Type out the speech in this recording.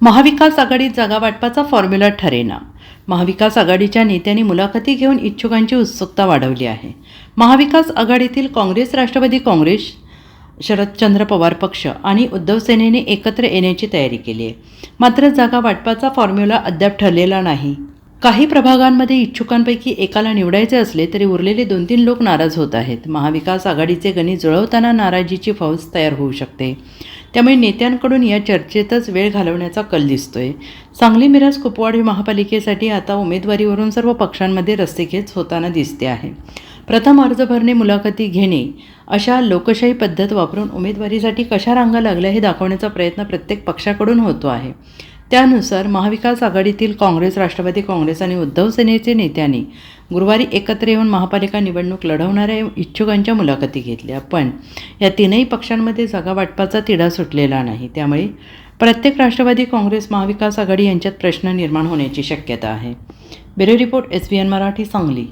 महाविकास आघाडीत जागा वाटपाचा फॉर्म्युला ठरेना. महाविकास आघाडीच्या नेत्यांनी मुलाखती घेऊन इच्छुकांची उत्सुकता वाढवली आहे. महाविकास आघाडीतील काँग्रेस, राष्ट्रवादी काँग्रेस, शरदचंद्र पवार पक्ष आणि उद्धव सेनेने एकत्र येण्याची तयारी केली आहे. मात्र जागा वाटपाचा फॉर्म्युला अद्याप ठरलेला नाही. काही प्रभागांमध्ये इच्छुकांपैकी एकाला निवडायचे असले तरी उरलेले 2-3 लोक नाराज होत आहेत. महाविकास आघाडीचे गणित जुळवताना नाराजीची फौज तयार होऊ शकते. त्यामुळे नेत्यांकडून या चर्चेतच वेळ घालवण्याचा कल दिसतोय. सांगली, मिरज, कुपवाड महापालिकेसाठी आता उमेदवारीवरून सर्व पक्षांमध्ये रस्सीखेच होताना दिसते आहे. प्रथम अर्ज भरणे, मुलाखती घेणे अशा लोकशाही पद्धत वापरून उमेदवारीसाठी कशा रांगा लागल्या हे दाखवण्याचा प्रयत्न प्रत्येक पक्षाकडून होतो आहे. त्यानुसार महाविकास आघाडीतील काँग्रेस, राष्ट्रवादी काँग्रेस आणि उद्धव सेनेचे नेत्यांनी गुरुवारी एकत्र येऊन महापालिका निवडणूक लढवणाऱ्या इच्छुकांच्या मुलाखती घेतल्या. पण या तीनही पक्षांमध्ये जागा वाटपाचा तिढा सुटलेला नाही. त्यामुळे प्रत्येक राष्ट्रवादी काँग्रेस, महाविकास आघाडी यांच्यात प्रश्न निर्माण होण्याची शक्यता आहे. Bureau report, SBN Marathi, Sangli.